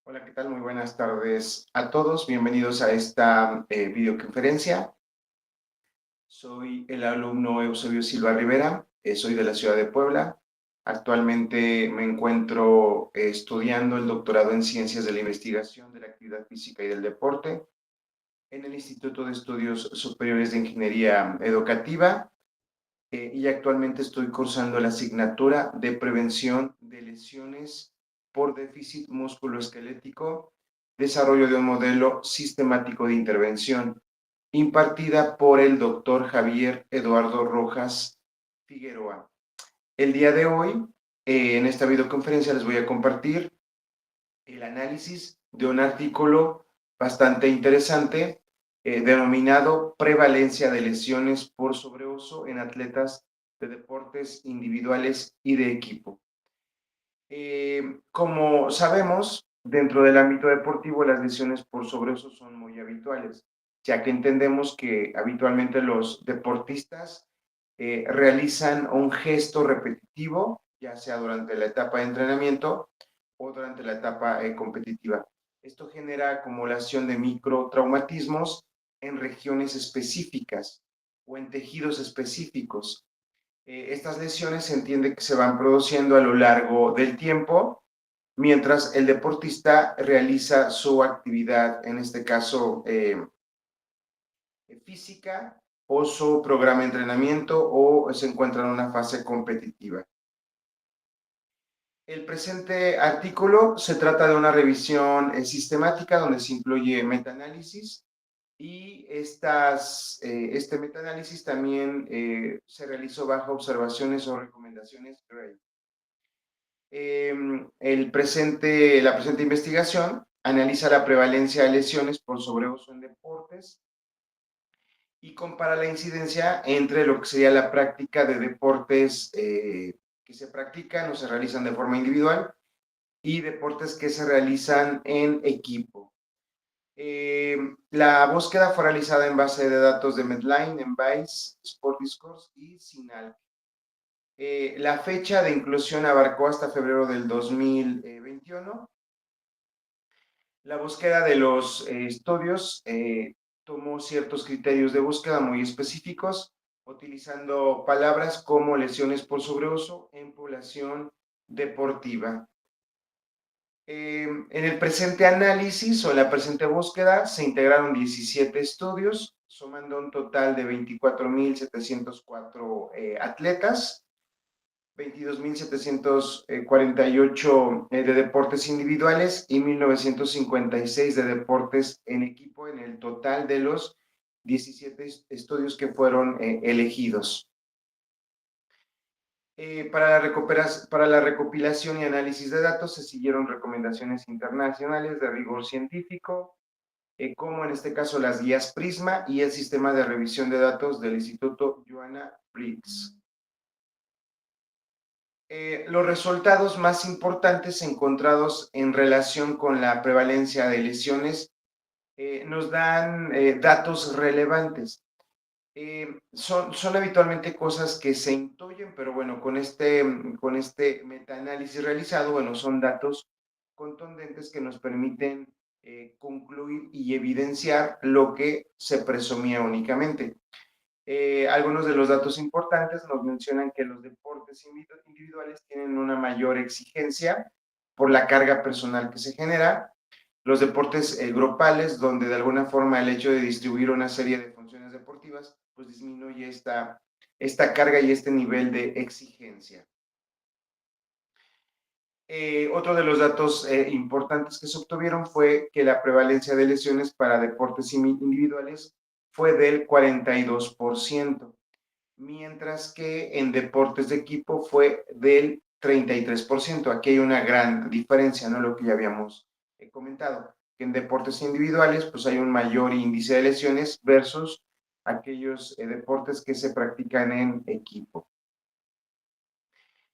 Hola, ¿qué tal? Muy buenas tardes a todos. Bienvenidos a esta videoconferencia. Soy el alumno Eusebio Silva Rivera, soy de la ciudad de Puebla. Actualmente me encuentro estudiando el doctorado en Ciencias de la Investigación de la Actividad Física y del Deporte en el Instituto de Estudios Superiores de Ingeniería Educativa y actualmente estoy cursando la asignatura de Prevención de Lesiones por Déficit Musculoesquelético, Desarrollo de un Modelo Sistemático de Intervención, impartida por el doctor Javier Eduardo Rojas Figueroa. El día de hoy, en esta videoconferencia, les voy a compartir el análisis de un artículo bastante interesante denominado Prevalencia de lesiones por sobreuso en atletas de deportes individuales y de equipo. Como sabemos, dentro del ámbito deportivo las lesiones por sobreuso son muy habituales, ya que entendemos que habitualmente los deportistas realizan un gesto repetitivo, ya sea durante la etapa de entrenamiento o durante la etapa competitiva. Esto genera acumulación de microtraumatismos en regiones específicas o en tejidos específicos. Estas lesiones se entiende que se van produciendo a lo largo del tiempo mientras el deportista realiza su actividad, en este caso física, o su programa de entrenamiento o se encuentra en una fase competitiva. El presente artículo se trata de una revisión sistemática donde se incluye metaanálisis y este metaanálisis también se realizó bajo observaciones o recomendaciones Gray. La presente investigación analiza la prevalencia de lesiones por sobreuso en deportes y compara la incidencia entre lo que sería la práctica de deportes que se practican o se realizan de forma individual y deportes que se realizan en equipo. La búsqueda fue realizada en base de datos de Medline, Embase, Sport Discourse y Sinal. La fecha de inclusión abarcó hasta febrero del 2021. La búsqueda de los estudios tomó ciertos criterios de búsqueda muy específicos, utilizando palabras como lesiones por sobreuso en población deportiva. En el presente análisis o en la presente búsqueda se integraron 17 estudios, sumando un total de 24,704 atletas, 22,748 de deportes individuales y 1,956 de deportes en equipo en el total de los 17 estudios que fueron elegidos. Para la recopilación y análisis de datos se siguieron recomendaciones internacionales de rigor científico, como en este caso las guías Prisma y el sistema de revisión de datos del Instituto Joanna Briggs. Los resultados más importantes encontrados en relación con la prevalencia de lesiones nos dan datos relevantes. Son habitualmente cosas que se intuyen, pero bueno, con este metaanálisis realizado, bueno, son datos contundentes que nos permiten concluir y evidenciar lo que se presumía únicamente. Algunos de los datos importantes nos mencionan que los deportes individuales tienen una mayor exigencia por la carga personal que se genera. Los deportes grupales, donde de alguna forma el hecho de distribuir una serie de funciones deportivas, pues disminuye esta carga y este nivel de exigencia. Otro de los datos importantes que se obtuvieron fue que la prevalencia de lesiones para deportes individuales fue del 42%, mientras que en deportes de equipo fue del 33%. Aquí hay una gran diferencia, ¿no? Lo que ya habíamos comentado, que en deportes individuales pues hay un mayor índice de lesiones versus aquellos deportes que se practican en equipo.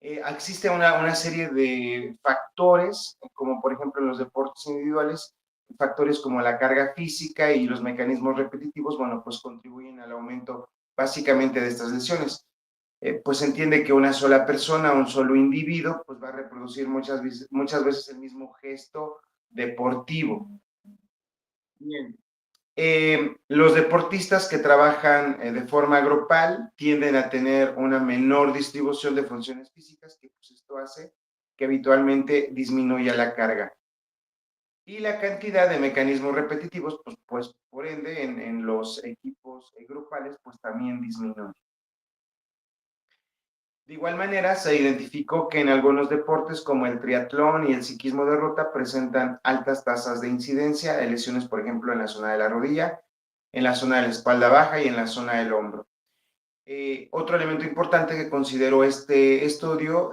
Existe una serie de factores, como por ejemplo en los deportes individuales, factores como la carga física y los mecanismos repetitivos, bueno, pues contribuyen al aumento básicamente de estas lesiones. Pues se entiende que una sola persona, un solo individuo, pues va a reproducir muchas veces el mismo gesto deportivo. Bien. Los deportistas que trabajan de forma grupal tienden a tener una menor distribución de funciones físicas, que pues esto hace que habitualmente disminuya la carga. Y la cantidad de mecanismos repetitivos, pues por ende, en los equipos grupales, pues también disminuye. De igual manera, se identificó que en algunos deportes como el triatlón y el ciclismo de ruta presentan altas tasas de incidencia de lesiones, por ejemplo, en la zona de la rodilla, en la zona de la espalda baja y en la zona del hombro. Otro elemento importante que consideró este estudio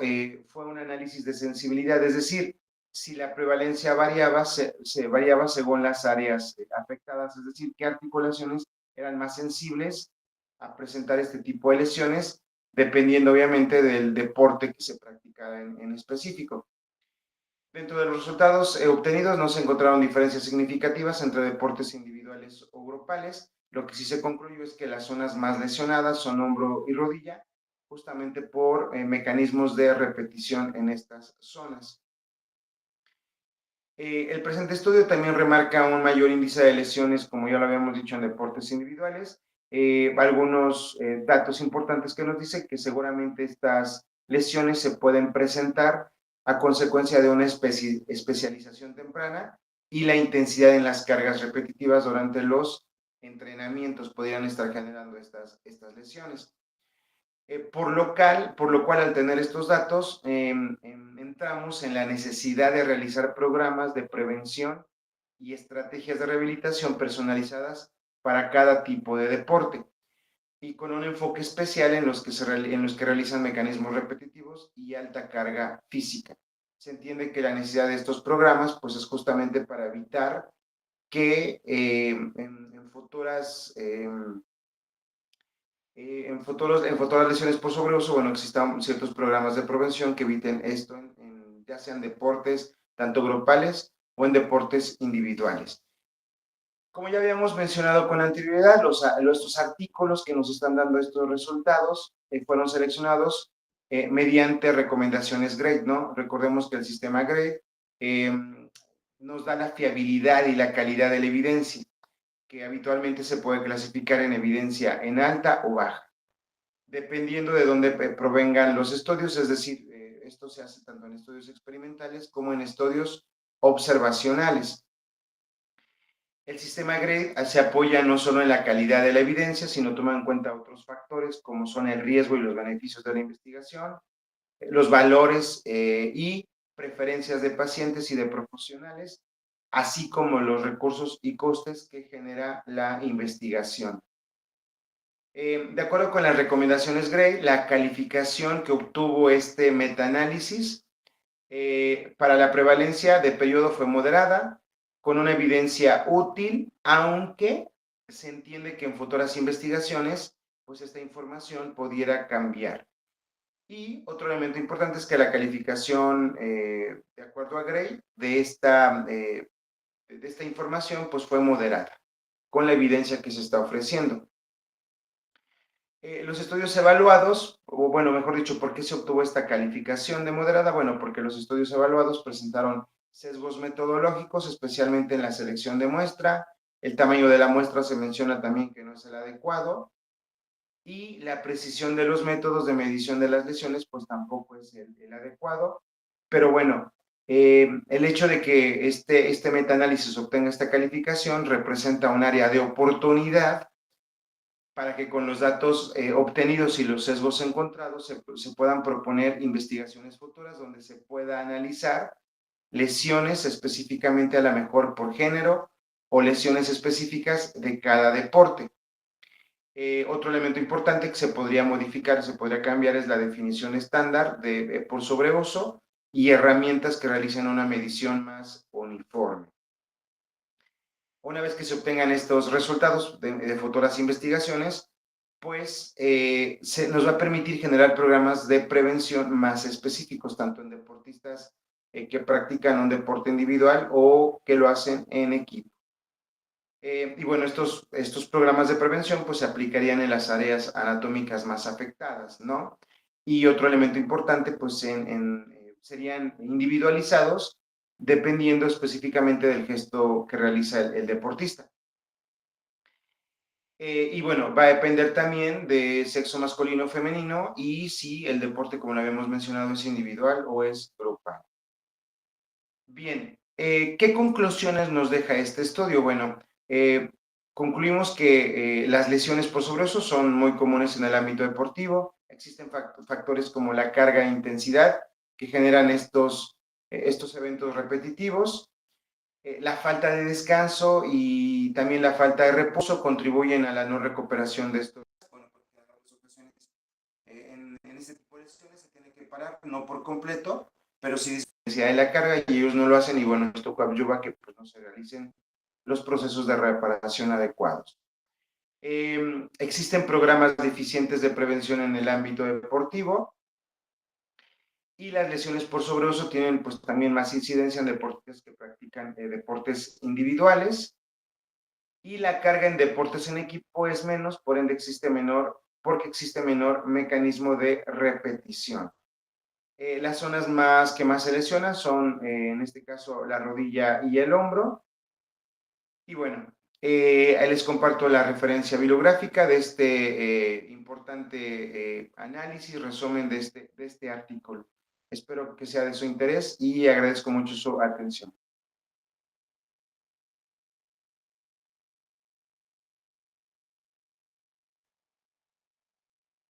fue un análisis de sensibilidad, es decir, si la prevalencia variaba, se variaba según las áreas afectadas, es decir, qué articulaciones eran más sensibles a presentar este tipo de lesiones, dependiendo obviamente del deporte que se practicara en específico. Dentro de los resultados obtenidos no se encontraron diferencias significativas entre deportes individuales o grupales. Lo que sí se concluyó es que las zonas más lesionadas son hombro y rodilla, justamente por mecanismos de repetición en estas zonas. El presente estudio también remarca un mayor índice de lesiones, como ya lo habíamos dicho, en deportes individuales. Algunos datos importantes que nos dicen que seguramente estas lesiones se pueden presentar a consecuencia de una especialización temprana y la intensidad en las cargas repetitivas durante los entrenamientos podrían estar generando estas lesiones. Por lo cual, al tener estos datos, entramos en la necesidad de realizar programas de prevención y estrategias de rehabilitación personalizadas para cada tipo de deporte y con un enfoque especial en los que realizan mecanismos repetitivos y alta carga física. Se entiende que la necesidad de estos programas pues, es justamente para evitar que en futuras en futuras lesiones por sobreuso, bueno, existan ciertos programas de prevención que eviten esto, ya sean deportes tanto grupales o en deportes individuales. Como ya habíamos mencionado con anterioridad, estos artículos que nos están dando estos resultados fueron seleccionados mediante recomendaciones GRADE, ¿no? Recordemos que el sistema GRADE nos da la fiabilidad y la calidad de la evidencia, que habitualmente se puede clasificar en evidencia en alta o baja, dependiendo de dónde provengan los estudios, es decir, esto se hace tanto en estudios experimentales como en estudios observacionales. El sistema GRADE se apoya no solo en la calidad de la evidencia, sino toma en cuenta otros factores como son el riesgo y los beneficios de la investigación, los valores y preferencias de pacientes y de profesionales, así como los recursos y costes que genera la investigación. De acuerdo con las recomendaciones GRADE, la calificación que obtuvo este metaanálisis para la prevalencia de periodo fue moderada, con una evidencia útil, aunque se entiende que en futuras investigaciones, pues esta información pudiera cambiar. Y otro elemento importante es que la calificación, de acuerdo a GRADE, de esta información, pues fue moderada, con la evidencia que se está ofreciendo. Los estudios evaluados, o bueno, mejor dicho, ¿por qué se obtuvo esta calificación de moderada? Bueno, porque los estudios evaluados presentaron sesgos metodológicos, especialmente en la selección de muestra. El tamaño de la muestra se menciona también que no es el adecuado. Y la precisión de los métodos de medición de las lesiones, pues tampoco es el adecuado. Pero bueno, el hecho de que este metaanálisis obtenga esta calificación representa un área de oportunidad para que con los datos obtenidos y los sesgos encontrados se puedan proponer investigaciones futuras donde se pueda analizar lesiones específicamente a la mejor por género o lesiones específicas de cada deporte. Otro elemento importante que se podría modificar, se podría cambiar es la definición estándar por sobreuso y herramientas que realicen una medición más uniforme. Una vez que se obtengan estos resultados de futuras investigaciones, pues nos va a permitir generar programas de prevención más específicos, tanto en deportistas que practican un deporte individual o que lo hacen en equipo. Y bueno, estos programas de prevención pues se aplicarían en las áreas anatómicas más afectadas, ¿no? Y otro elemento importante pues serían individualizados dependiendo específicamente del gesto que realiza el deportista. Y bueno, va a depender también de sexo masculino o femenino y si el deporte, como lo habíamos mencionado, es individual o es grupal. Bien, ¿qué conclusiones nos deja este estudio? Bueno, concluimos que las lesiones por sobreuso son muy comunes en el ámbito deportivo. Existen factores como la carga e intensidad que generan estos eventos repetitivos. La falta de descanso y también la falta de reposo contribuyen a la no recuperación de estos. Bueno, porque en algunas ocasiones en este tipo de lesiones se tiene que parar, no por completo, pero sí disminuir de la carga y ellos no lo hacen y bueno, esto coadyuva a que pues, no se realicen los procesos de reparación adecuados. Existen programas deficientes de prevención en el ámbito deportivo y las lesiones por sobreuso tienen pues también más incidencia en deportistas que practican deportes individuales y la carga en deportes en equipo es menos, por ende porque existe menor mecanismo de repetición. Las zonas que más se lesionan son, en este caso, la rodilla y el hombro. Y bueno, ahí les comparto la referencia bibliográfica de este importante análisis, resumen de este artículo. Espero que sea de su interés y agradezco mucho su atención.